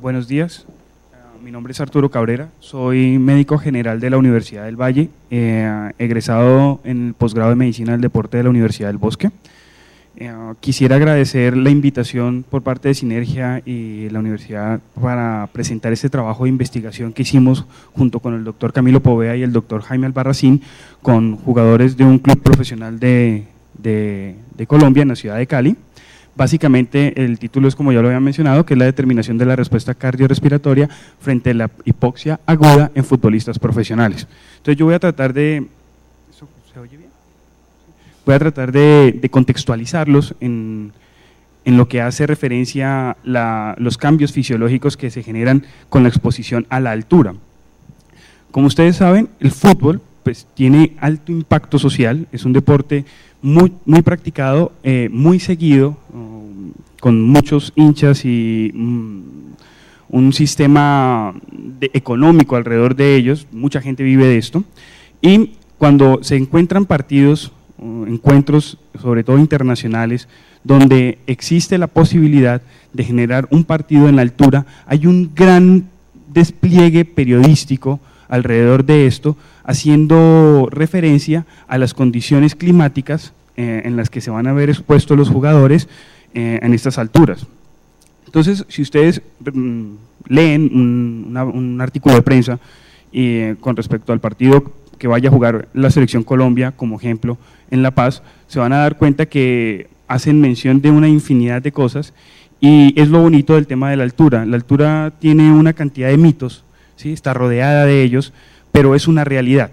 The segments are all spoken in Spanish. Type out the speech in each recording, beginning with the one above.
Buenos días, mi nombre es Arturo Cabrera, soy médico general de la Universidad del Valle, egresado en el posgrado de Medicina del Deporte de la Universidad del Bosque. Quisiera agradecer la invitación por parte de Sinergia y la universidad para presentar este trabajo de investigación que hicimos junto con el doctor Camilo Poveda y el doctor Jaime Albarracín con jugadores de un club profesional de Colombia en la ciudad de Cali. Básicamente el título es, como ya lo había mencionado, que es la determinación de la respuesta cardiorrespiratoria frente a la hipoxia aguda en futbolistas profesionales. Entonces yo voy a tratar de… ¿Eso se oye bien? Voy a tratar de contextualizarlos en lo que hace referencia a los cambios fisiológicos que se generan con la exposición a la altura. Como ustedes saben, el fútbol pues, tiene alto impacto social, es un deporte muy practicado, muy seguido, con muchos hinchas y un sistema económico alrededor de ellos, mucha gente vive de esto, y cuando se encuentran partidos, encuentros sobre todo internacionales, donde existe la posibilidad de generar un partido en la altura, hay un gran despliegue periodístico alrededor de esto, haciendo referencia a las condiciones climáticas en las que se van a ver expuestos los jugadores en estas alturas. Entonces, si ustedes leen un artículo de prensa con respecto al partido que vaya a jugar la Selección Colombia, como ejemplo, en La Paz, se van a dar cuenta que hacen mención de una infinidad de cosas y es lo bonito del tema de la altura. La altura tiene una cantidad de mitos, ¿sí? Está rodeada de ellos, pero es una realidad.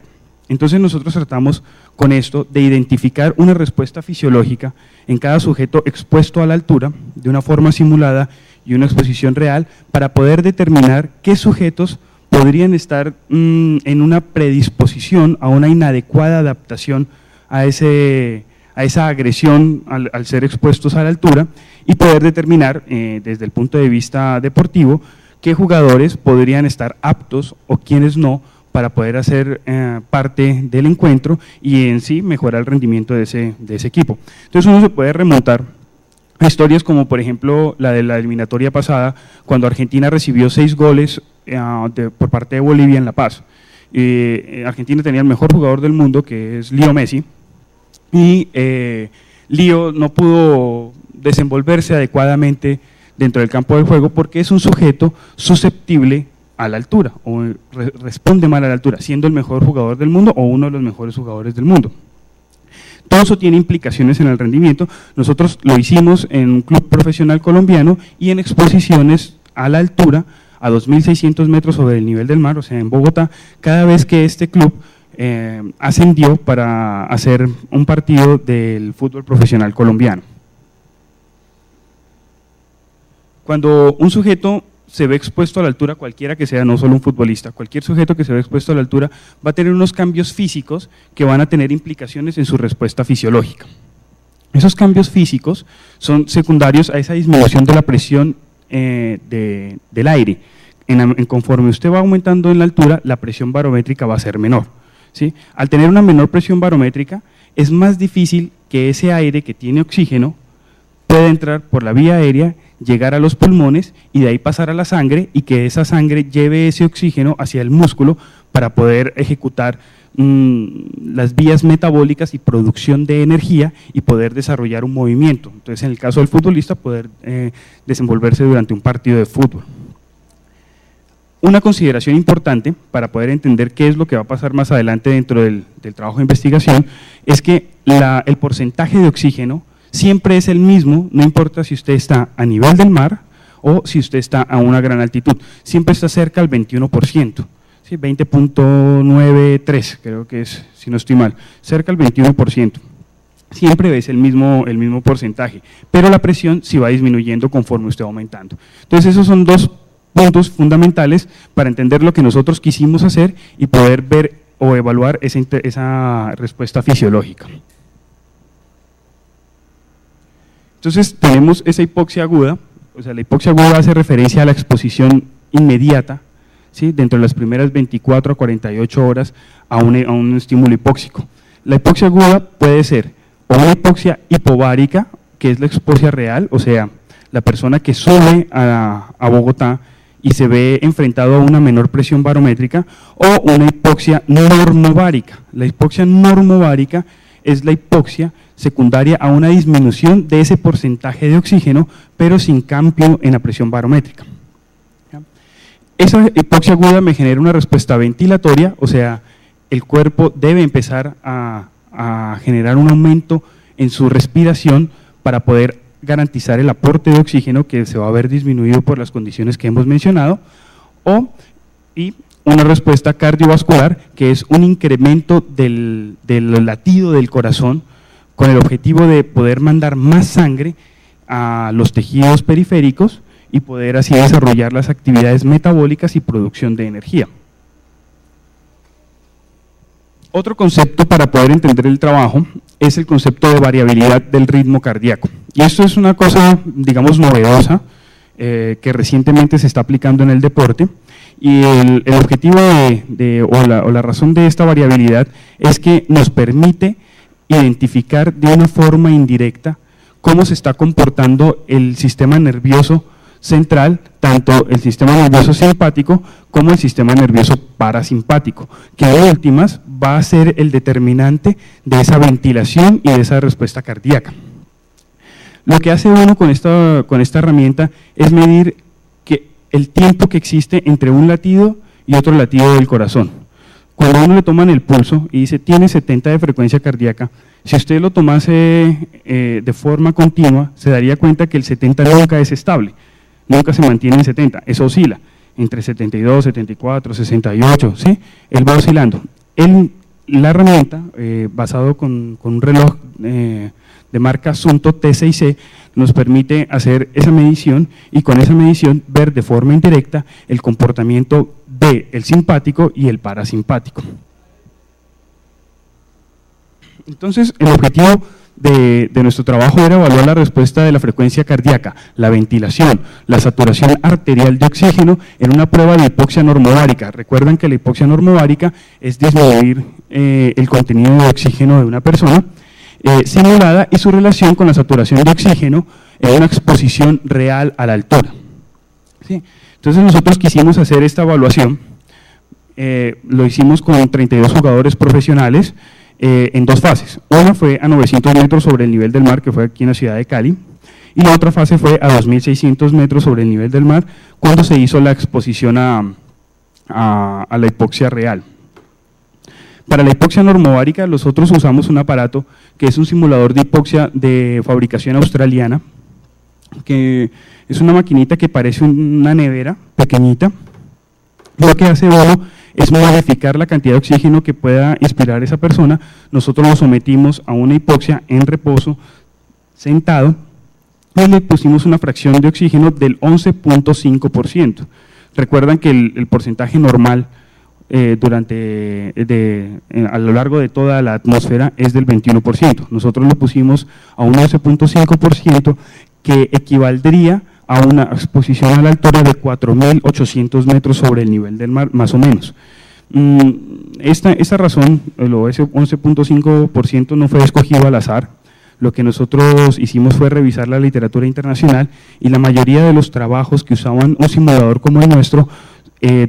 Entonces nosotros tratamos con esto de identificar una respuesta fisiológica en cada sujeto expuesto a la altura de una forma simulada y una exposición real para poder determinar qué sujetos podrían estar en una predisposición a una inadecuada adaptación a esa agresión al ser expuestos a la altura y poder determinar desde el punto de vista deportivo qué jugadores podrían estar aptos o quiénes no para poder hacer parte del encuentro y en sí mejorar el rendimiento de ese equipo. Entonces uno se puede remontar a historias como por ejemplo la de la eliminatoria pasada, cuando Argentina recibió 6 goles por parte de Bolivia en La Paz. Argentina tenía el mejor jugador del mundo, que es Leo Messi, y Leo no pudo desenvolverse adecuadamente dentro del campo del juego porque es un sujeto susceptible a la altura o responde mal a la altura, siendo el mejor jugador del mundo o uno de los mejores jugadores del mundo. Todo eso tiene implicaciones en el rendimiento. Nosotros lo hicimos en un club profesional colombiano y en exposiciones a la altura, a 2.600 metros sobre el nivel del mar, o sea, en Bogotá, cada vez que este club ascendió para hacer un partido del fútbol profesional colombiano. Cuando un sujeto se ve expuesto a la altura, cualquiera que sea, no solo un futbolista, cualquier sujeto que se ve expuesto a la altura va a tener unos cambios físicos que van a tener implicaciones en su respuesta fisiológica. Esos cambios físicos son secundarios a esa disminución de la presión del aire. Conforme usted va aumentando en la altura, la presión barométrica va a ser menor, ¿sí? Al tener una menor presión barométrica, es más difícil que ese aire que tiene oxígeno pueda entrar por la vía aérea, llegar a los pulmones y de ahí pasar a la sangre y que esa sangre lleve ese oxígeno hacia el músculo para poder ejecutar las vías metabólicas y producción de energía y poder desarrollar un movimiento. Entonces, en el caso del futbolista, poder desenvolverse durante un partido de fútbol. Una consideración importante para poder entender qué es lo que va a pasar más adelante dentro del trabajo de investigación es que el porcentaje de oxígeno siempre es el mismo, no importa si usted está a nivel del mar o si usted está a una gran altitud, siempre está cerca al 21%, ¿sí? 20.93 creo que es, si no estoy mal, cerca al 21%. Siempre es el mismo porcentaje, pero la presión sí va disminuyendo conforme usted va aumentando. Entonces esos son dos puntos fundamentales para entender lo que nosotros quisimos hacer y poder ver o evaluar esa respuesta fisiológica. Entonces tenemos esa hipoxia aguda, o sea la hipoxia aguda hace referencia a la exposición inmediata, ¿sí? Dentro de las primeras 24 a 48 horas a un estímulo hipóxico. La hipoxia aguda puede ser o una hipoxia hipovárica, que es la hipoxia real, o sea, la persona que sube a Bogotá y se ve enfrentado a una menor presión barométrica, o una hipoxia normovárica. La hipoxia normovárica es la hipoxia secundaria a una disminución de ese porcentaje de oxígeno, pero sin cambio en la presión barométrica. Esa hipoxia aguda me genera una respuesta ventilatoria, o sea, el cuerpo debe empezar a generar un aumento en su respiración para poder garantizar el aporte de oxígeno que se va a ver disminuido por las condiciones que hemos mencionado, y una respuesta cardiovascular, que es un incremento del latido del corazón con el objetivo de poder mandar más sangre a los tejidos periféricos y poder así desarrollar las actividades metabólicas y producción de energía. Otro concepto para poder entender el trabajo es el concepto de variabilidad del ritmo cardíaco. Y esto es una cosa, digamos, novedosa, que recientemente se está aplicando en el deporte, y el objetivo o la razón de esta variabilidad es que nos permite identificar de una forma indirecta cómo se está comportando el sistema nervioso central, tanto el sistema nervioso simpático como el sistema nervioso parasimpático, que de últimas va a ser el determinante de esa ventilación y de esa respuesta cardíaca. Lo que hace uno con esta herramienta es medir el tiempo que existe entre un latido y otro latido del corazón. Cuando a uno le toman el pulso y dice tiene 70 de frecuencia cardíaca, si usted lo tomase de forma continua, se daría cuenta que el 70 nunca es estable, nunca se mantiene en 70, eso oscila entre 72, 74, 68, ¿sí? Él va oscilando. La herramienta, basado con un reloj de marca Sunto T6C, nos permite hacer esa medición y con esa medición ver de forma indirecta el comportamiento del simpático y el parasimpático. Entonces, el objetivo de nuestro trabajo era evaluar la respuesta de la frecuencia cardíaca, la ventilación, la saturación arterial de oxígeno en una prueba de hipoxia normovárica. Recuerdan que la hipoxia normovárica es disminuir el contenido de oxígeno de una persona, simulada, y su relación con la saturación de oxígeno en una exposición real a la altura. ¿Sí? Entonces nosotros quisimos hacer esta evaluación, lo hicimos con 32 jugadores profesionales en dos fases. Una fue a 900 metros sobre el nivel del mar, que fue aquí en la ciudad de Cali, y la otra fase fue a 2.600 metros sobre el nivel del mar, cuando se hizo la exposición a la hipoxia real. Para la hipoxia normovárica nosotros usamos un aparato que es un simulador de hipoxia de fabricación australiana, que es una maquinita que parece una nevera pequeñita. Lo que hace uno es modificar la cantidad de oxígeno que pueda inspirar esa persona. Nosotros lo sometimos a una hipoxia en reposo, sentado, y le pusimos una fracción de oxígeno del 11.5%. Recuerdan que el porcentaje normal a lo largo de toda la atmósfera es del 21%. Nosotros lo pusimos a un 11.5%, que equivaldría a una exposición a la altura de 4.800 metros sobre el nivel del mar, más o menos. Esta razón, ese 11.5% no fue escogido al azar. Lo que nosotros hicimos fue revisar la literatura internacional, y la mayoría de los trabajos que usaban un simulador como el nuestro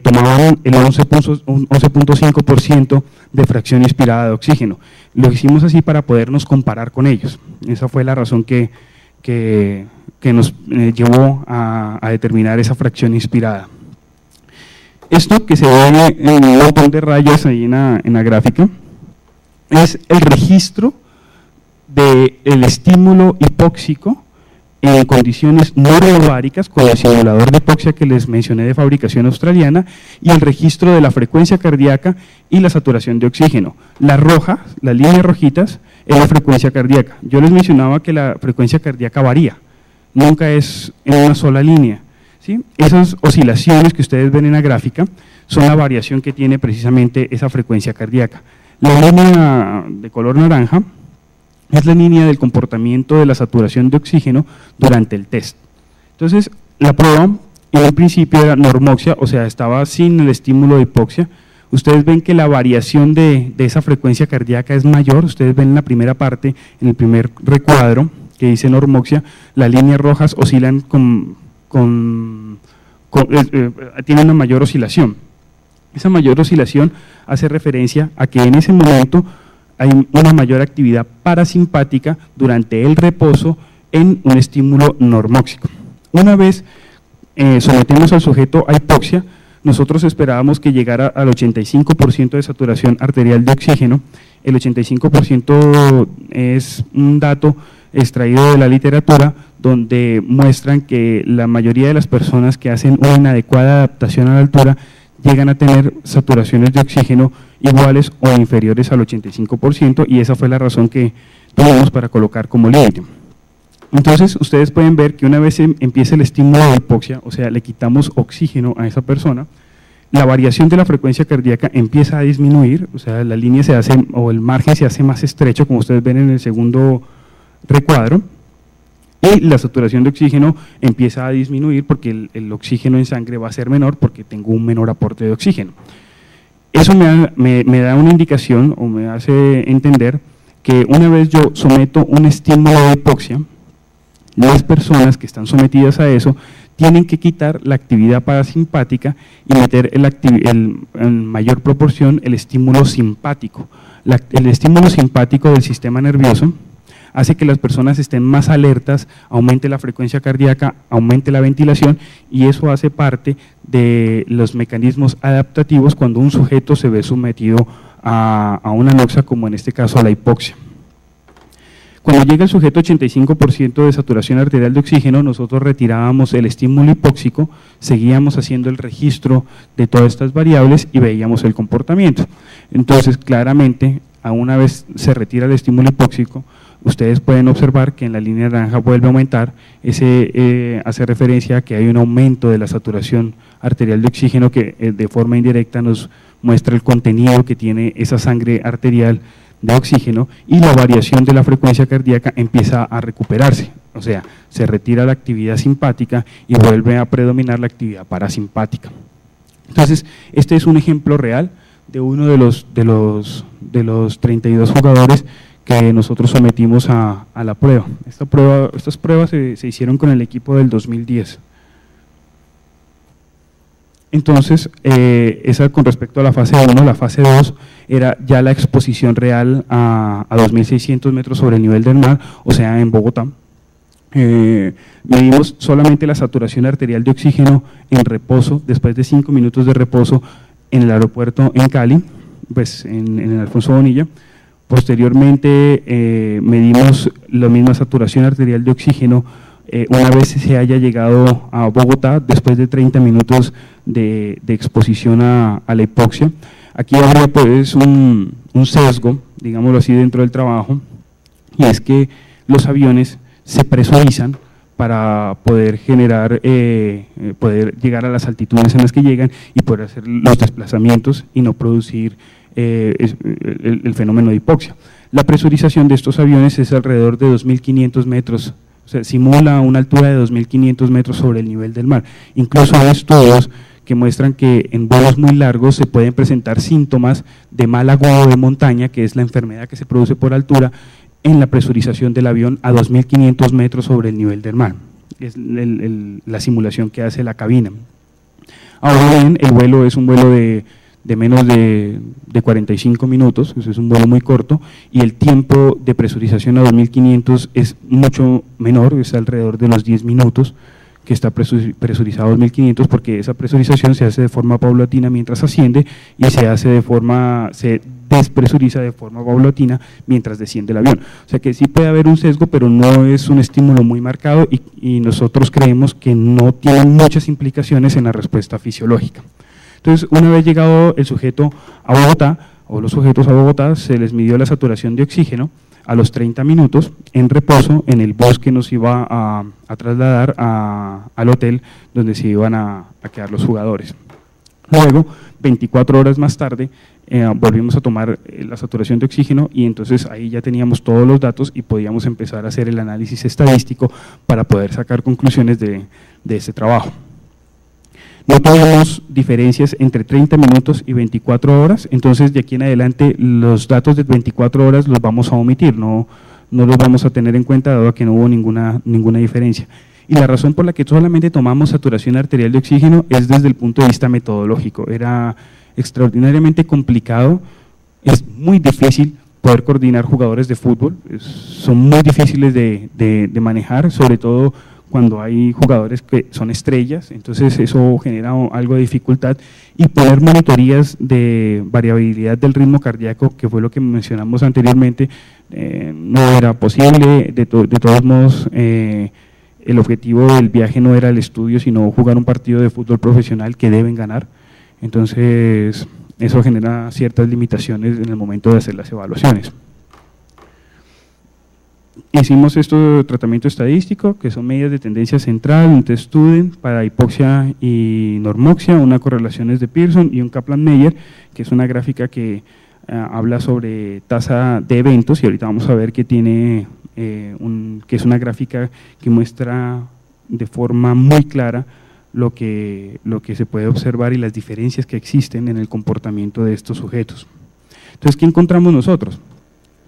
tomaban el 11.5% de fracción inspirada de oxígeno. Lo hicimos así para podernos comparar con ellos. Esa fue la razón que nos llevó a determinar esa fracción inspirada. Esto que se ve en un montón de rayas ahí en la gráfica es el registro del estímulo hipóxico en condiciones normováricas con el simulador de hipoxia que les mencioné de fabricación australiana, y el registro de la frecuencia cardíaca y la saturación de oxígeno. Las rojas, las líneas rojitas, es la frecuencia cardíaca. Yo les mencionaba que la frecuencia cardíaca varía, nunca es en una sola línea, ¿sí? Esas oscilaciones que ustedes ven en la gráfica son la variación que tiene precisamente esa frecuencia cardíaca. La línea de color naranja es la línea del comportamiento de la saturación de oxígeno durante el test. Entonces, la prueba en un principio era normoxia, o sea, estaba sin el estímulo de hipoxia. Ustedes ven que la variación de esa frecuencia cardíaca es mayor. Ustedes ven en la primera parte, en el primer recuadro que dice normoxia, las líneas rojas oscilan con tiene una mayor oscilación. Esa mayor oscilación hace referencia a que en ese momento hay una mayor actividad parasimpática durante el reposo en un estímulo normóxico. Una vez sometemos al sujeto a hipoxia, nosotros esperábamos que llegara al 85% de saturación arterial de oxígeno. El 85% es un dato extraído de la literatura donde muestran que la mayoría de las personas que hacen una inadecuada adaptación a la altura llegan a tener saturaciones de oxígeno iguales o inferiores al 85%, y esa fue la razón que tuvimos para colocar como límite. Entonces, ustedes pueden ver que una vez empieza el estímulo de hipoxia, o sea, le quitamos oxígeno a esa persona, la variación de la frecuencia cardíaca empieza a disminuir, o sea, la línea se hace, o el margen se hace más estrecho, como ustedes ven en el segundo recuadro, y la saturación de oxígeno empieza a disminuir porque el oxígeno en sangre va a ser menor porque tengo un menor aporte de oxígeno. Eso me da una indicación o me hace entender que una vez yo someto un estímulo de hipoxia, las personas que están sometidas a eso tienen que quitar la actividad parasimpática y meter en mayor proporción el estímulo simpático. El estímulo simpático del sistema nervioso hace que las personas estén más alertas, aumente la frecuencia cardíaca, aumente la ventilación, y eso hace parte de los mecanismos adaptativos cuando un sujeto se ve sometido a una anoxia, como en este caso a la hipoxia. Cuando llega el sujeto a 85% de saturación arterial de oxígeno, nosotros retirábamos el estímulo hipóxico, seguíamos haciendo el registro de todas estas variables y veíamos el comportamiento. Entonces, claramente, a una vez se retira el estímulo hipóxico, ustedes pueden observar que en la línea naranja vuelve a aumentar, hace referencia a que hay un aumento de la saturación arterial de oxígeno que de forma indirecta nos muestra el contenido que tiene esa sangre arterial de oxígeno, y la variación de la frecuencia cardíaca empieza a recuperarse, o sea, se retira la actividad simpática y vuelve a predominar la actividad parasimpática. Entonces, este es un ejemplo real de uno de los 32 jugadores que nosotros sometimos a la prueba. Estas pruebas se hicieron con el equipo del 2010. Entonces, esa con respecto a la fase 1, la fase 2 era ya la exposición real a 2.600 metros sobre el nivel del mar, o sea, en Bogotá. Medimos solamente la saturación arterial de oxígeno en reposo, después de 5 minutos de reposo en el aeropuerto en Cali, pues en el Alfonso Bonilla. Posteriormente medimos la misma saturación arterial de oxígeno una vez se haya llegado a Bogotá, después de 30 minutos de exposición a la hipoxia. Aquí habría pues un sesgo, digámoslo así, dentro del trabajo, y es que los aviones se presurizan para poder generar, poder llegar a las altitudes en las que llegan y poder hacer los desplazamientos y no producir el fenómeno de hipoxia. La presurización de estos aviones es alrededor de 2.500 metros, o sea, simula una altura de 2.500 metros sobre el nivel del mar. Incluso hay estudios que muestran que en vuelos muy largos se pueden presentar síntomas de mal agudo de montaña, que es la enfermedad que se produce por altura, en la presurización del avión a 2.500 metros sobre el nivel del mar. Es la simulación que hace la cabina. Ahora bien, el vuelo es un vuelo de menos de 45 minutos, es un vuelo muy corto, y el tiempo de presurización a 2.500 es mucho menor, es alrededor de los 10 minutos que está presurizado a 2.500, porque esa presurización se hace de forma paulatina mientras asciende y se despresuriza de forma paulatina mientras desciende el avión. O sea que sí puede haber un sesgo, pero no es un estímulo muy marcado y nosotros creemos que no tiene muchas implicaciones en la respuesta fisiológica. Entonces, una vez llegado el sujeto a Bogotá, o los sujetos a Bogotá, se les midió la saturación de oxígeno a los 30 minutos en reposo en el bus que nos iba a trasladar al hotel donde se iban a quedar los jugadores. Luego, 24 horas más tarde, volvimos a tomar la saturación de oxígeno y entonces ahí ya teníamos todos los datos y podíamos empezar a hacer el análisis estadístico para poder sacar conclusiones de este trabajo. No tuvimos diferencias entre 30 minutos y 24 horas, entonces de aquí en adelante los datos de 24 horas los vamos a omitir, no los vamos a tener en cuenta dado que no hubo ninguna diferencia. Y la razón por la que solamente tomamos saturación arterial de oxígeno es desde el punto de vista metodológico. Era extraordinariamente complicado, es muy difícil poder coordinar jugadores de fútbol, son muy difíciles de manejar, sobre todo cuando hay jugadores que son estrellas, entonces eso genera algo de dificultad, y poner monitorías de variabilidad del ritmo cardíaco, que fue lo que mencionamos anteriormente, no era posible. De todos modos, el objetivo del viaje no era el estudio, sino jugar un partido de fútbol profesional que deben ganar, entonces eso genera ciertas limitaciones en el momento de hacer las evaluaciones. Hicimos tratamiento estadístico, que son medidas de tendencia central, un test student para hipoxia y normoxia, una correlaciones de Pearson y un Kaplan-Meier, que es una gráfica que habla sobre tasa de eventos, y ahorita vamos a ver que tiene que es una gráfica que muestra de forma muy clara lo que se puede observar y las diferencias que existen en el comportamiento de estos sujetos. Entonces, ¿qué encontramos nosotros?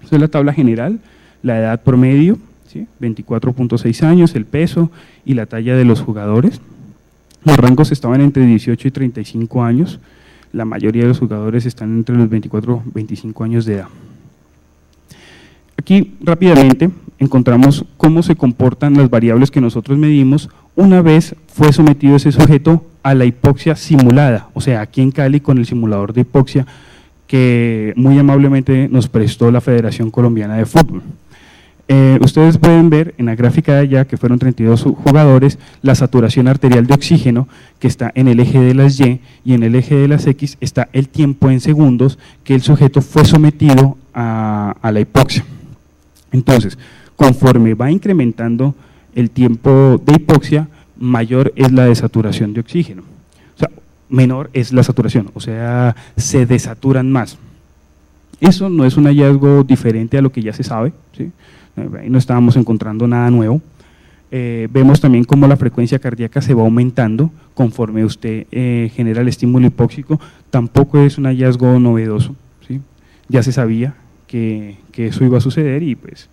Esta es la tabla general, la edad promedio, ¿sí? 24.6 años, el peso y la talla de los jugadores. Los rangos estaban entre 18 y 35 años, la mayoría de los jugadores están entre los 24 y 25 años de edad. Aquí rápidamente encontramos cómo se comportan las variables que nosotros medimos una vez fue sometido ese sujeto a la hipoxia simulada, o sea, aquí en Cali con el simulador de hipoxia que muy amablemente nos prestó la Federación Colombiana de Fútbol. Ustedes pueden ver en la gráfica de allá, que fueron 32 jugadores, la saturación arterial de oxígeno que está en el eje de las Y, y en el eje de las X está el tiempo en segundos que el sujeto fue sometido a la hipoxia. Entonces, conforme va incrementando el tiempo de hipoxia, mayor es la desaturación de oxígeno. O sea, menor es la saturación, o sea, se desaturan más. Eso no es un hallazgo diferente a lo que ya se sabe, ¿sí? Ahí no estábamos encontrando nada nuevo. Vemos también cómo la frecuencia cardíaca se va aumentando conforme usted genera el estímulo hipóxico, tampoco es un hallazgo novedoso, ¿sí? Ya se sabía que eso iba a suceder y pues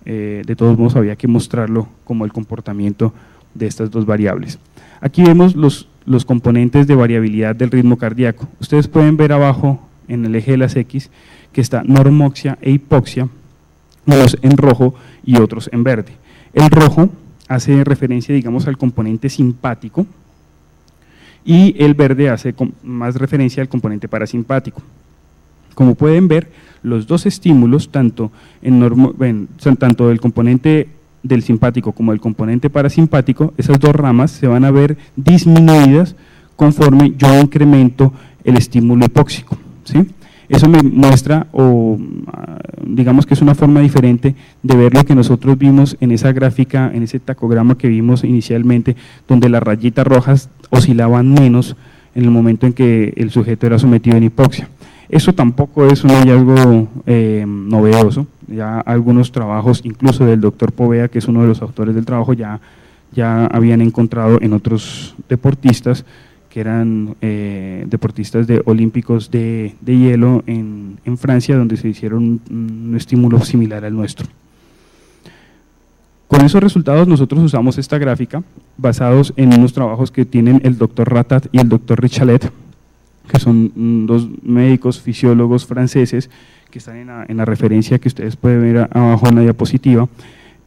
de todos modos había que mostrarlo como el comportamiento de estas dos variables. Aquí vemos los componentes de variabilidad del ritmo cardíaco. Ustedes pueden ver abajo en el eje de las X que está normoxia e hipoxia, unos en rojo y otros en verde. El rojo hace referencia, digamos, al componente simpático y el verde hace más referencia al componente parasimpático. Como pueden ver, los dos estímulos, tanto el componente del simpático como el componente parasimpático, esas dos ramas se van a ver disminuidas conforme yo incremento el estímulo hipóxico, ¿sí? Eso me muestra, o digamos que es una forma diferente de ver lo que nosotros vimos en esa gráfica, en ese tacograma que vimos inicialmente, donde las rayitas rojas oscilaban menos en el momento en que el sujeto era sometido en hipoxia. Eso tampoco es un hallazgo novedoso, ya algunos trabajos, incluso del doctor Povea, que es uno de los autores del trabajo, ya habían encontrado en otros deportistas, que eran deportistas olímpicos de hielo en Francia, donde se hicieron un estímulo similar al nuestro. Con esos resultados nosotros usamos esta gráfica, basados en unos trabajos que tienen el doctor Ratat y el doctor Richalet, que son dos médicos fisiólogos franceses que están en la referencia que ustedes pueden ver abajo en la diapositiva.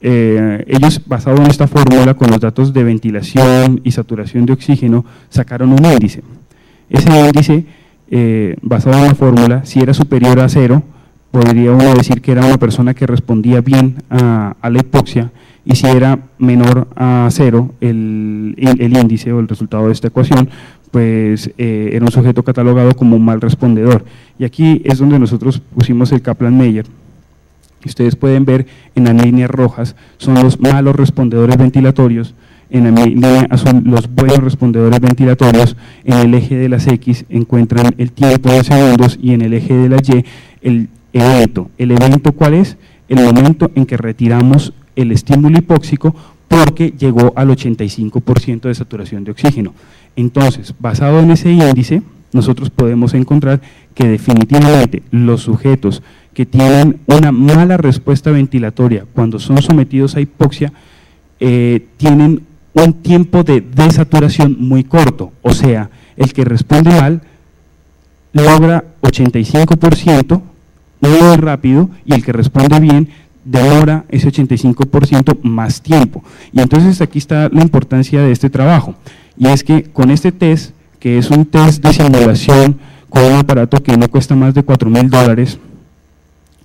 Ellos, basado en esta fórmula, con los datos de ventilación y saturación de oxígeno, sacaron un índice. Ese índice, basado en la fórmula, si era superior a 0, podría uno decir que era una persona que respondía bien a la hipoxia, y si era menor a 0 el índice o el resultado de esta ecuación, pues era un sujeto catalogado como un mal respondedor. Y aquí es donde nosotros pusimos el Kaplan-Meier. Ustedes pueden ver en las líneas rojas son los malos respondedores ventilatorios, en la línea azul los buenos respondedores ventilatorios, en el eje de las X encuentran el tiempo de segundos y en el eje de la Y el evento. ¿El evento cuál es? El momento en que retiramos el estímulo hipóxico porque llegó al 85% de saturación de oxígeno. Entonces, basado en ese índice, nosotros podemos encontrar que definitivamente los sujetos que tienen una mala respuesta ventilatoria cuando son sometidos a hipoxia tienen un tiempo de desaturación muy corto, o sea, el que responde mal logra 85% muy rápido y el que responde bien demora ese 85% más tiempo. Y entonces aquí está la importancia de este trabajo, y es que con este test, que es un test de simulación con un aparato que no cuesta más de $4.000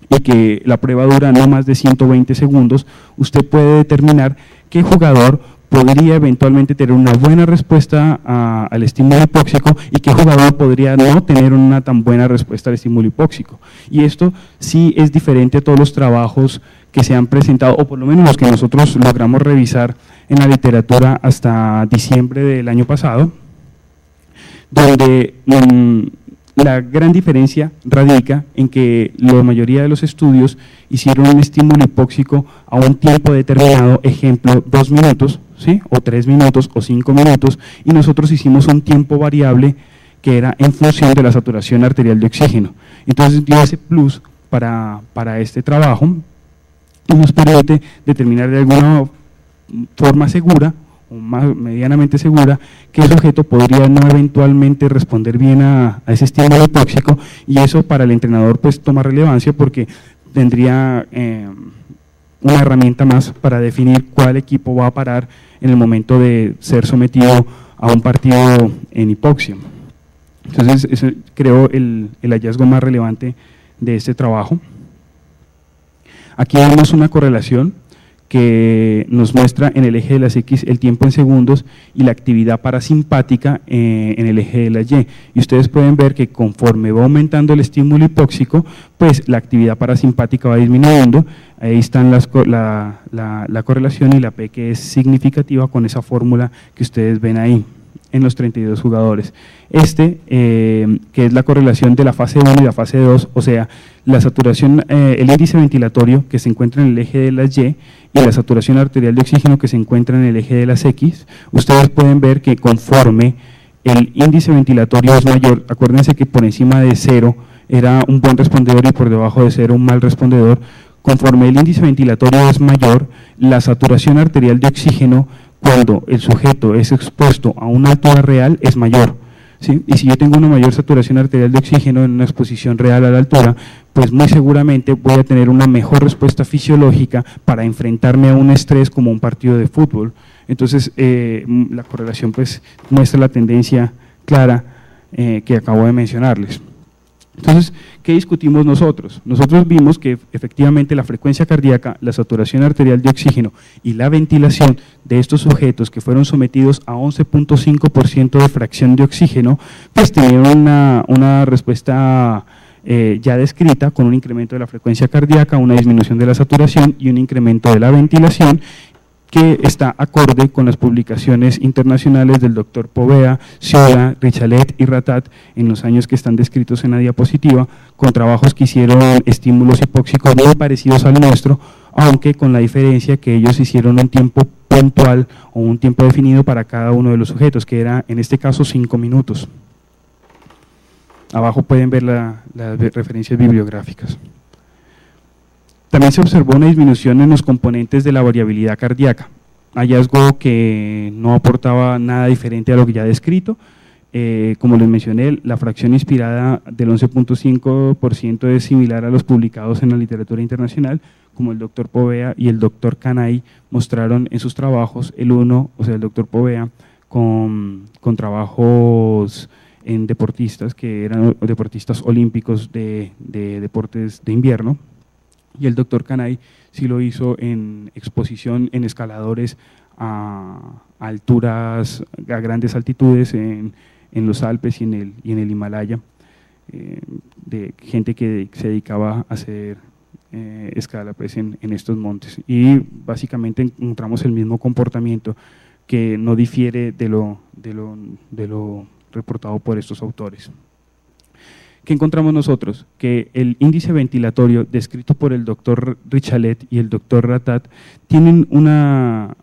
y que la prueba dura no más de 120 segundos, usted puede determinar qué jugador podría eventualmente tener una buena respuesta al estímulo hipóxico y qué jugador podría no tener una tan buena respuesta al estímulo hipóxico. Y esto sí es diferente a todos los trabajos que se han presentado, o por lo menos los que nosotros logramos revisar en la literatura hasta diciembre del año pasado, donde la gran diferencia radica en que la mayoría de los estudios hicieron un estímulo hipóxico a un tiempo determinado, ejemplo, 2 minutos, ¿sí? O 3 minutos o 5 minutos, y nosotros hicimos un tiempo variable que era en función de la saturación arterial de oxígeno. Entonces dio ese plus para este trabajo y nos permite determinar de alguna forma segura o más medianamente segura que el sujeto podría no eventualmente responder bien a ese estímulo hipóxico, y eso para el entrenador pues toma relevancia porque tendría una herramienta más para definir cuál equipo va a parar en el momento de ser sometido a un partido en hipoxia. Entonces eso creo el hallazgo más relevante de este trabajo. Aquí vemos una correlación que nos muestra en el eje de las X el tiempo en segundos y la actividad parasimpática en el eje de las Y. Y ustedes pueden ver que conforme va aumentando el estímulo hipóxico, pues la actividad parasimpática va disminuyendo. Ahí están la correlación y la P, que es significativa con esa fórmula que ustedes ven ahí en los 32 jugadores. Que es la correlación de la fase 1 y la fase 2, o sea, la saturación, el índice ventilatorio que se encuentra en el eje de las Y y la saturación arterial de oxígeno que se encuentra en el eje de las X. Ustedes pueden ver que conforme el índice ventilatorio es mayor, acuérdense que por encima de 0 era un buen respondedor y por debajo de 0 un mal respondedor. Conforme el índice ventilatorio es mayor, la saturación arterial de oxígeno cuando el sujeto es expuesto a una altura real es mayor, ¿sí? Y si yo tengo una mayor saturación arterial de oxígeno en una exposición real a la altura, pues muy seguramente voy a tener una mejor respuesta fisiológica para enfrentarme a un estrés como un partido de fútbol. Entonces la correlación pues muestra la tendencia clara que acabo de mencionarles. Entonces, ¿qué discutimos nosotros? Nosotros vimos que efectivamente la frecuencia cardíaca, la saturación arterial de oxígeno y la ventilación de estos sujetos que fueron sometidos a 11.5% de fracción de oxígeno, pues tenían una respuesta ya descrita con un incremento de la frecuencia cardíaca, una disminución de la saturación y un incremento de la ventilación, que está acorde con las publicaciones internacionales del doctor Povea, Ciola, Richalet y Ratat en los años que están descritos en la diapositiva, con trabajos que hicieron estímulos hipóxicos muy parecidos al nuestro, aunque con la diferencia que ellos hicieron un tiempo puntual o un tiempo definido para cada uno de los sujetos, que era en este caso 5 minutos. Abajo pueden ver las referencias bibliográficas. También se observó una disminución en los componentes de la variabilidad cardíaca, hallazgo que no aportaba nada diferente a lo que ya descrito. Como les mencioné, la fracción inspirada del 11.5% es similar a los publicados en la literatura internacional, como el doctor Povea y el doctor Canay mostraron en sus trabajos, el doctor Povea con trabajos en deportistas que eran deportistas olímpicos de deportes de invierno, y el doctor Canay sí lo hizo en exposición en escaladores a alturas, a grandes altitudes en los Alpes y en el Himalaya, de gente que se dedicaba a hacer escala pues, en estos montes. Y básicamente encontramos el mismo comportamiento que no difiere de lo reportado por estos autores. ¿Qué encontramos nosotros? Que el índice ventilatorio descrito por el doctor Richalet y el doctor Ratat tienen una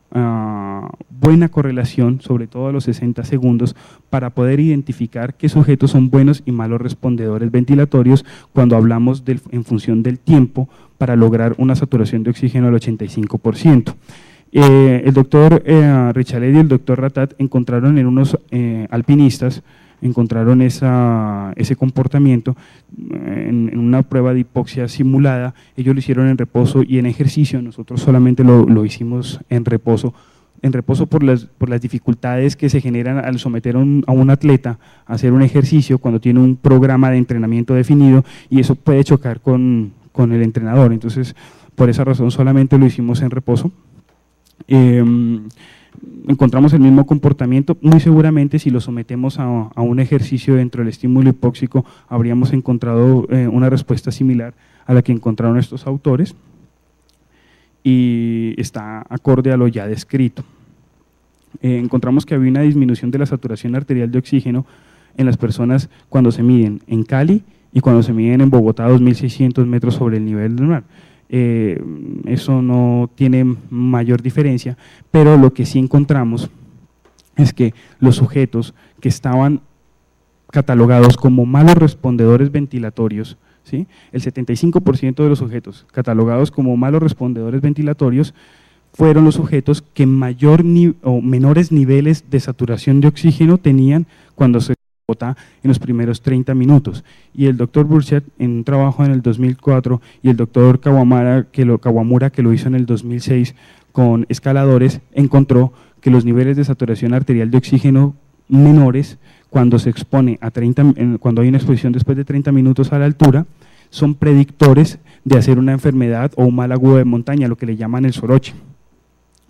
buena correlación, sobre todo a los 60 segundos, para poder identificar qué sujetos son buenos y malos respondedores ventilatorios cuando hablamos en función del tiempo para lograr una saturación de oxígeno al 85%. El doctor Richalet y el doctor Ratat encontraron en unos alpinistas, encontraron ese comportamiento en una prueba de hipoxia simulada. Ellos lo hicieron en reposo y en ejercicio, nosotros solamente lo hicimos en reposo por las dificultades que se generan al someter a un atleta a hacer un ejercicio cuando tiene un programa de entrenamiento definido, y eso puede chocar con el entrenador. Entonces, por esa razón solamente lo hicimos en reposo. Encontramos el mismo comportamiento. Muy seguramente si lo sometemos a un ejercicio dentro del estímulo hipóxico habríamos encontrado una respuesta similar a la que encontraron estos autores, y está acorde a lo ya descrito. Encontramos que había una disminución de la saturación arterial de oxígeno en las personas cuando se miden en Cali y cuando se miden en Bogotá a 2.600 metros sobre el nivel del mar. Eso no tiene mayor diferencia, pero lo que sí encontramos es que los sujetos que estaban catalogados como malos respondedores ventilatorios, ¿sí? El 75% de los sujetos catalogados como malos respondedores ventilatorios fueron los sujetos que mayor o menores niveles de saturación de oxígeno tenían cuando se vota en los primeros 30 minutos. Y el doctor Burchett, en un trabajo en el 2004, y el doctor Kawamura, que lo hizo en el 2006 con escaladores, encontró que los niveles de saturación arterial de oxígeno menores, cuando se expone a cuando hay una exposición después de 30 minutos a la altura, son predictores de hacer una enfermedad o un mal agudo de montaña, lo que le llaman el soroche.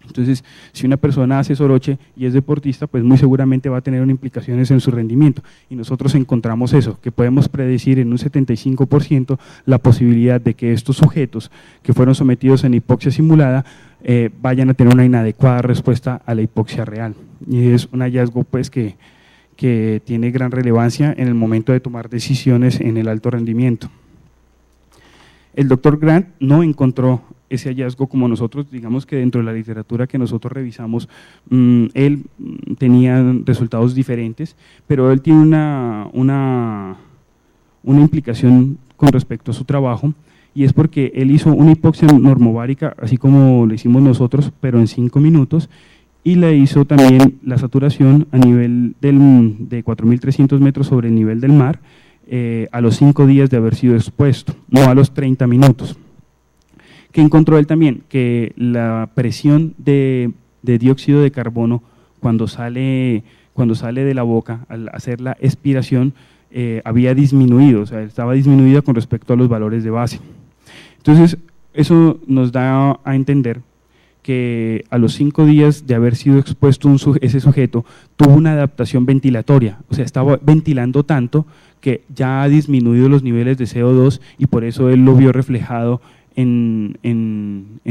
Entonces, si una persona hace soroche y es deportista, pues muy seguramente va a tener implicaciones en su rendimiento. Y nosotros encontramos eso, que podemos predecir en un 75% la posibilidad de que estos sujetos que fueron sometidos en hipoxia simulada vayan a tener una inadecuada respuesta a la hipoxia real. Y es un hallazgo pues que tiene gran relevancia en el momento de tomar decisiones en el alto rendimiento. El doctor Grant no encontró ese hallazgo como nosotros, digamos que dentro de la literatura que nosotros revisamos, él tenía resultados diferentes, pero él tiene una implicación con respecto a su trabajo, y es porque él hizo una hipoxia normovárica, así como lo hicimos nosotros, pero en 5 minutos, y le hizo también la saturación a nivel de 4.300 metros sobre el nivel del mar, a los 5 días de haber sido expuesto, no a los 30 minutos. ¿Qué encontró él también? Que la presión de dióxido de carbono cuando sale de la boca al hacer la expiración había disminuido, o sea, estaba disminuida con respecto a los valores de base. Entonces, eso nos da a entender que a los 5 días de haber sido expuesto ese sujeto tuvo una adaptación ventilatoria, o sea, estaba ventilando tanto que ya ha disminuido los niveles de CO2, y por eso él lo vio reflejado en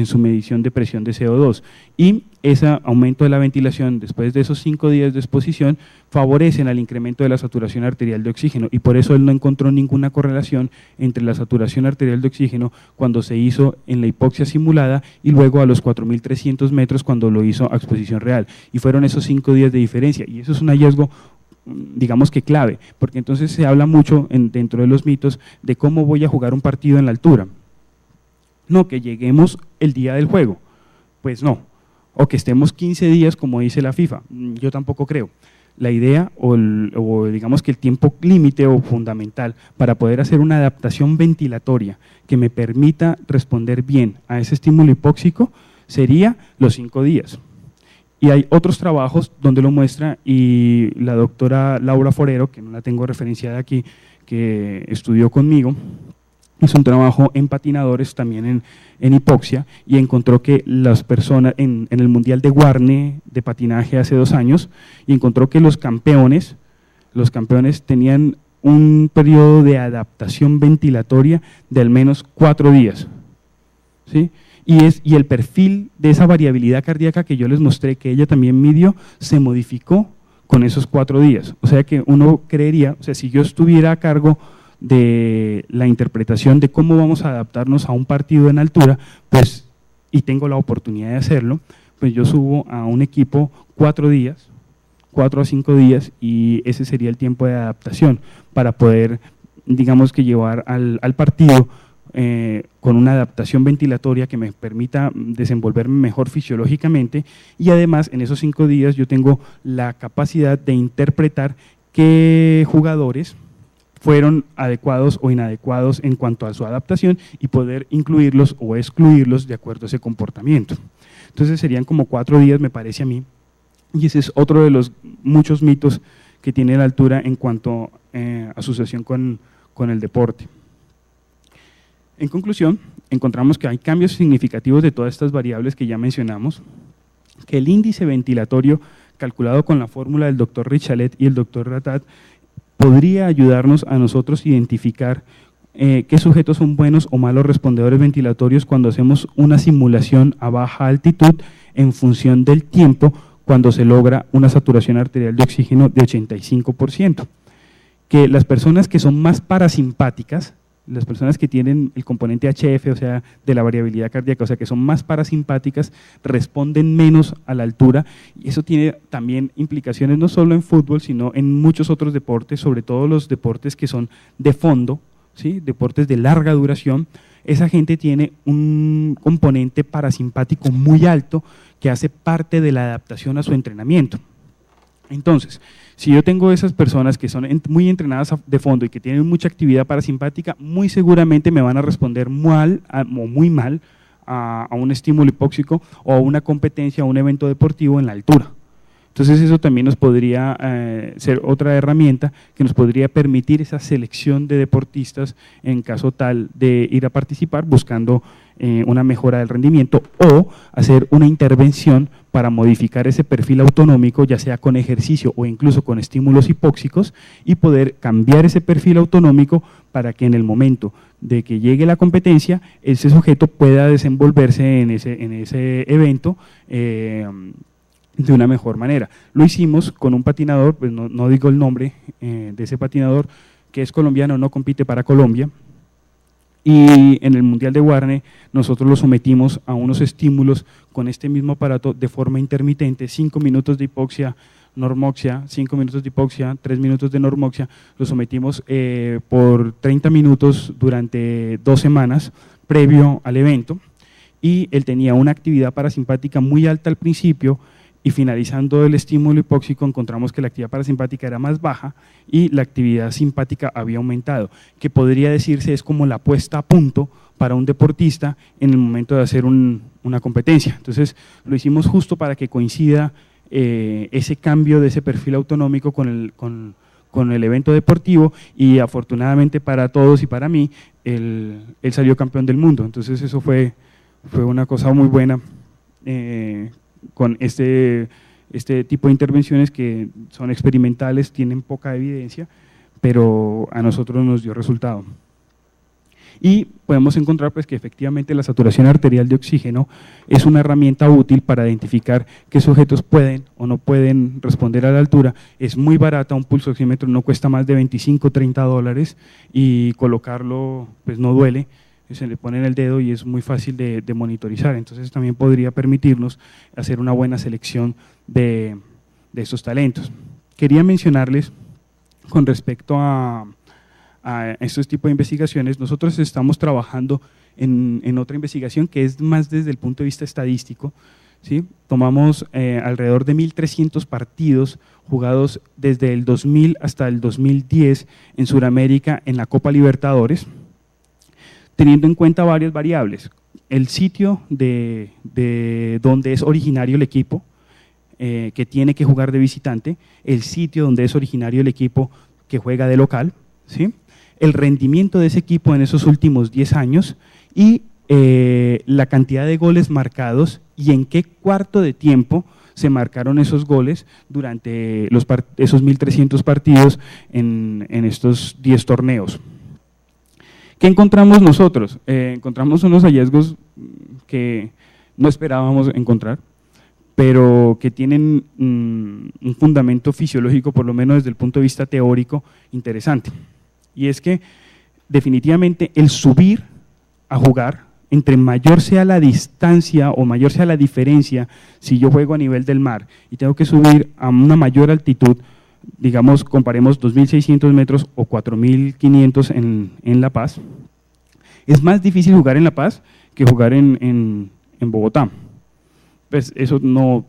su medición de presión de CO2, y ese aumento de la ventilación después de esos 5 días de exposición favorecen al incremento de la saturación arterial de oxígeno, y por eso él no encontró ninguna correlación entre la saturación arterial de oxígeno cuando se hizo en la hipoxia simulada y luego a los 4.300 metros cuando lo hizo a exposición real, y fueron esos 5 días de diferencia, y eso es un hallazgo digamos que clave, porque entonces se habla mucho dentro de los mitos de cómo voy a jugar un partido en la altura. No, que lleguemos el día del juego, pues no, o que estemos 15 días como dice la FIFA, yo tampoco creo. La idea o digamos que el tiempo límite o fundamental para poder hacer una adaptación ventilatoria que me permita responder bien a ese estímulo hipóxico sería los 5 días. Y hay otros trabajos donde lo muestra, y la doctora Laura Forero, que no la tengo referenciada aquí, que estudió conmigo, hizo un trabajo en patinadores también en hipoxia, y encontró que las personas en el Mundial de Guarne de patinaje hace 2 años, y encontró que los campeones tenían un periodo de adaptación ventilatoria de al menos 4 días, ¿sí? Y el perfil de esa variabilidad cardíaca que yo les mostré, que ella también midió, se modificó con esos 4 días. O sea que uno creería, o sea, si yo estuviera a cargo de la interpretación de cómo vamos a adaptarnos a un partido en altura, pues, y tengo la oportunidad de hacerlo, pues yo subo a un equipo 4 días, 4 a 5 días, y ese sería el tiempo de adaptación para poder, digamos que llevar al partido con una adaptación ventilatoria que me permita desenvolverme mejor fisiológicamente, y además en esos 5 días yo tengo la capacidad de interpretar qué jugadores fueron adecuados o inadecuados en cuanto a su adaptación y poder incluirlos o excluirlos de acuerdo a ese comportamiento. Entonces serían como 4 días, me parece a mí, y ese es otro de los muchos mitos que tiene la altura en cuanto a asociación con el deporte. En conclusión, encontramos que hay cambios significativos de todas estas variables que ya mencionamos, que el índice ventilatorio calculado con la fórmula del doctor Richalet y el doctor Ratat podría ayudarnos a nosotros a identificar qué sujetos son buenos o malos respondedores ventilatorios cuando hacemos una simulación a baja altitud en función del tiempo cuando se logra una saturación arterial de oxígeno de 85%. Que las personas que son más parasimpáticas, las personas que tienen el componente HF, o sea, de la variabilidad cardíaca, o sea, que son más parasimpáticas, responden menos a la altura, y eso tiene también implicaciones no solo en fútbol, sino en muchos otros deportes, sobre todo los deportes que son de fondo, ¿sí? Deportes de larga duración. Esa gente tiene un componente parasimpático muy alto que hace parte de la adaptación a su entrenamiento. Entonces, si yo tengo esas personas que son muy entrenadas de fondo y que tienen mucha actividad parasimpática, muy seguramente me van a responder mal o muy mal a un estímulo hipóxico o a una competencia, a un evento deportivo en la altura. Entonces eso también nos podría ser otra herramienta que nos podría permitir esa selección de deportistas en caso tal de ir a participar buscando una mejora del rendimiento o hacer una intervención para modificar ese perfil autonómico, ya sea con ejercicio o incluso con estímulos hipóxicos, y poder cambiar ese perfil autonómico para que en el momento de que llegue la competencia, ese sujeto pueda desenvolverse en ese evento de una mejor manera. Lo hicimos con un patinador, pues no digo el nombre de ese patinador, que es colombiano, no compite para Colombia, y en el Mundial de Warne nosotros lo sometimos a unos estímulos con este mismo aparato de forma intermitente, 5 minutos de hipoxia, normoxia, 5 minutos de hipoxia, 3 minutos de normoxia, lo sometimos por 30 minutos durante 2 semanas previo al evento, y él tenía una actividad parasimpática muy alta al principio, y finalizando el estímulo hipóxico encontramos que la actividad parasimpática era más baja y la actividad simpática había aumentado, que podría decirse es como la puesta a punto para un deportista en el momento de hacer una competencia. Entonces lo hicimos justo para que coincida ese cambio de ese perfil autonómico con el evento deportivo, y afortunadamente para todos y para mí, él salió campeón del mundo. Entonces eso fue una cosa muy buena con este tipo de intervenciones que son experimentales, tienen poca evidencia, pero a nosotros nos dio resultado. Y podemos encontrar pues que efectivamente la saturación arterial de oxígeno es una herramienta útil para identificar qué sujetos pueden o no pueden responder a la altura. Es muy barata, un pulsoxímetro no cuesta más de $25 o $30 y colocarlo pues no duele. Se le pone en el dedo y es muy fácil de monitorizar, entonces también podría permitirnos hacer una buena selección de estos talentos. Quería mencionarles con respecto a estos tipos de investigaciones, nosotros estamos trabajando en otra investigación que es más desde el punto de vista estadístico, ¿sí? Tomamos alrededor de 1.300 partidos jugados desde el 2000 hasta el 2010 en Sudamérica en la Copa Libertadores, teniendo en cuenta varias variables: el sitio de donde es originario el equipo, que tiene que jugar de visitante, el sitio donde es originario el equipo que juega de local, ¿sí? El rendimiento de ese equipo en esos últimos 10 años y la cantidad de goles marcados y en qué cuarto de tiempo se marcaron esos goles durante esos 1.300 partidos en estos 10 torneos. ¿Qué encontramos nosotros? Encontramos unos hallazgos que no esperábamos encontrar, pero que tienen un fundamento fisiológico, por lo menos desde el punto de vista teórico, interesante. Y es que definitivamente el subir a jugar, entre mayor sea la distancia o mayor sea la diferencia, si yo juego a nivel del mar y tengo que subir a una mayor altitud, digamos, comparemos 2.600 metros o 4.500 en La Paz, Es más difícil jugar en La Paz que jugar en Bogotá. Pues eso no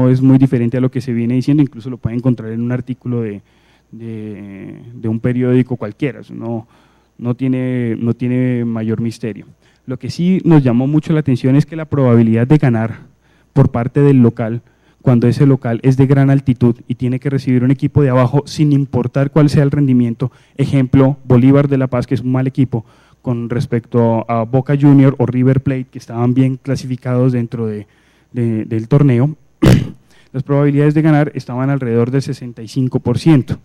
es muy diferente a lo que se viene diciendo, incluso lo pueden encontrar en un artículo de un periódico cualquiera, eso no tiene mayor misterio. Lo que sí nos llamó mucho la atención es que la probabilidad de ganar por parte del local, cuando ese local es de gran altitud y tiene que recibir un equipo de abajo sin importar cuál sea el rendimiento, ejemplo, Bolívar de La Paz, que es un mal equipo, con respecto a Boca Junior o River Plate, que estaban bien clasificados dentro del torneo, las probabilidades de ganar estaban alrededor del 65%,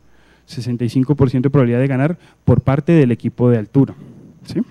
65% de probabilidad de ganar por parte del equipo de altura, ¿sí?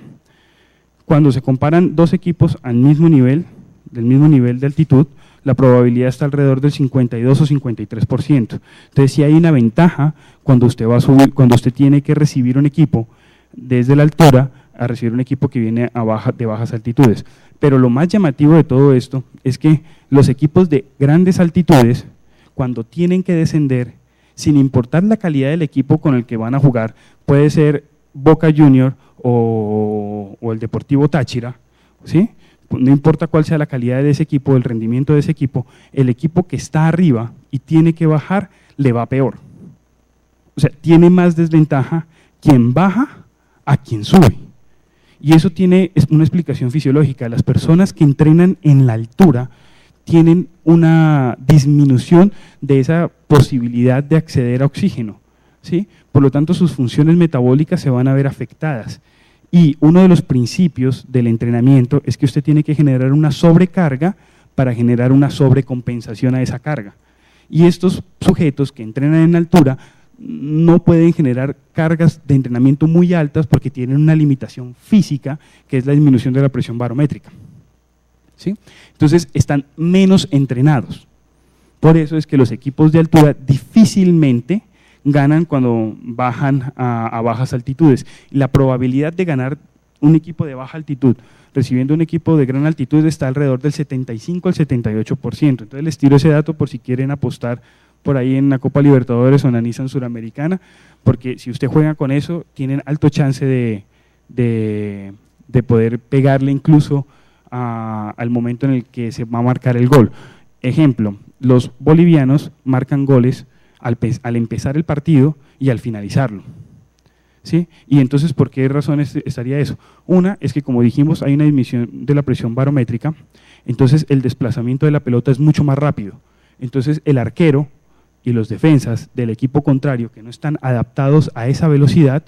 Cuando se comparan dos equipos del mismo nivel de altitud, la probabilidad está alrededor del 52 o 53%. Entonces, sí hay una ventaja cuando usted va a subir, cuando usted tiene que recibir un equipo desde la altura a recibir un equipo que viene de bajas altitudes. Pero lo más llamativo de todo esto es que los equipos de grandes altitudes, cuando tienen que descender, sin importar la calidad del equipo con el que van a jugar, puede ser Boca Junior o el Deportivo Táchira, ¿sí? No importa cuál sea la calidad de ese equipo, el rendimiento de ese equipo, el equipo que está arriba y tiene que bajar, le va peor. O sea, tiene más desventaja quien baja a quien sube. Y eso es una explicación fisiológica. Las personas que entrenan en la altura tienen una disminución de esa posibilidad de acceder a oxígeno, ¿sí? Por lo tanto, sus funciones metabólicas se van a ver afectadas. Y uno de los principios del entrenamiento es que usted tiene que generar una sobrecarga para generar una sobrecompensación a esa carga. Y estos sujetos que entrenan en altura no pueden generar cargas de entrenamiento muy altas porque tienen una limitación física, que es la disminución de la presión barométrica, ¿sí? Entonces, están menos entrenados. Por eso es que los equipos de altura difícilmente ganan cuando bajan a bajas altitudes. La probabilidad de ganar un equipo de baja altitud recibiendo un equipo de gran altitud está alrededor del 75 al 78%. Entonces les tiro ese dato por si quieren apostar por ahí en la Copa Libertadores o en la Nissan Suramericana, porque si usted juega con eso, tienen alto chance de poder pegarle incluso al momento en el que se va a marcar el gol. Ejemplo, los bolivianos marcan goles al empezar el partido y al finalizarlo, ¿sí? Y entonces, ¿por qué razones estaría eso? Una es que, como dijimos, hay una disminución de la presión barométrica, entonces el desplazamiento de la pelota es mucho más rápido. Entonces el arquero y los defensas del equipo contrario que no están adaptados a esa velocidad,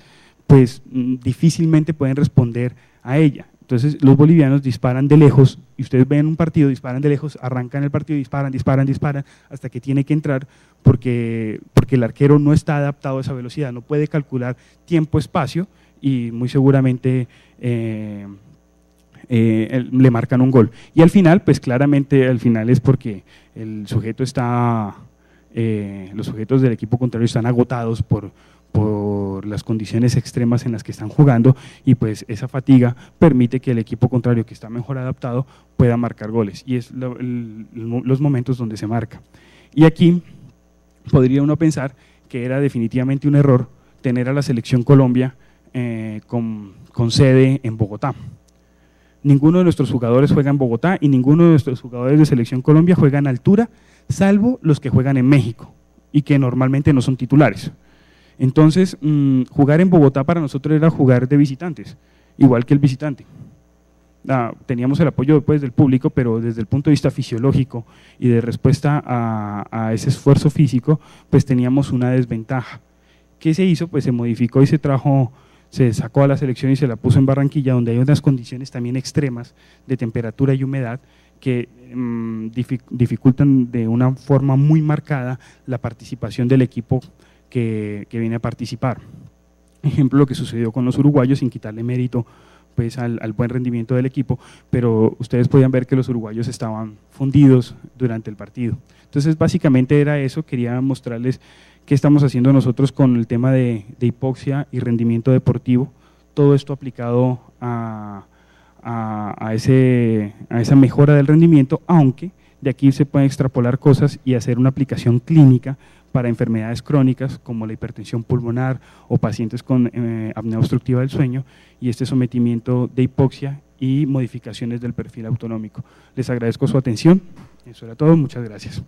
pues difícilmente pueden responder a ella. Entonces los bolivianos disparan de lejos, y ustedes ven un partido, disparan de lejos, arrancan el partido, disparan, hasta que tiene que entrar porque el arquero no está adaptado a esa velocidad, no puede calcular tiempo-espacio y muy seguramente le marcan un gol. Y al final, pues claramente al final es porque el sujeto los sujetos del equipo contrario están agotados por las condiciones extremas en las que están jugando, y pues esa fatiga permite que el equipo contrario, que está mejor adaptado, pueda marcar goles, y es los momentos donde se marca. Y aquí podría uno pensar que era definitivamente un error tener a la selección Colombia con sede en Bogotá. Ninguno de nuestros jugadores juega en Bogotá y ninguno de nuestros jugadores de selección Colombia juega en altura, salvo los que juegan en México y que normalmente no son titulares. Entonces, jugar en Bogotá para nosotros era jugar de visitantes, igual que el visitante. Teníamos el apoyo pues, del público, pero desde el punto de vista fisiológico y de respuesta a ese esfuerzo físico, pues teníamos una desventaja. ¿Qué se hizo? Pues se modificó y se sacó a la selección y se la puso en Barranquilla, donde hay unas condiciones también extremas de temperatura y humedad que dificultan de una forma muy marcada la participación del equipo que viene a participar. Ejemplo, lo que sucedió con los uruguayos, sin quitarle mérito pues, al buen rendimiento del equipo, pero ustedes podían ver que los uruguayos estaban fundidos durante el partido. Entonces, básicamente era eso, quería mostrarles qué estamos haciendo nosotros con el tema de hipoxia y rendimiento deportivo, todo esto aplicado a esa mejora del rendimiento, aunque de aquí se pueden extrapolar cosas y hacer una aplicación clínica para enfermedades crónicas como la hipertensión pulmonar o pacientes con apnea obstructiva del sueño y este sometimiento de hipoxia y modificaciones del perfil autonómico. Les agradezco su atención. Eso era todo. Muchas gracias.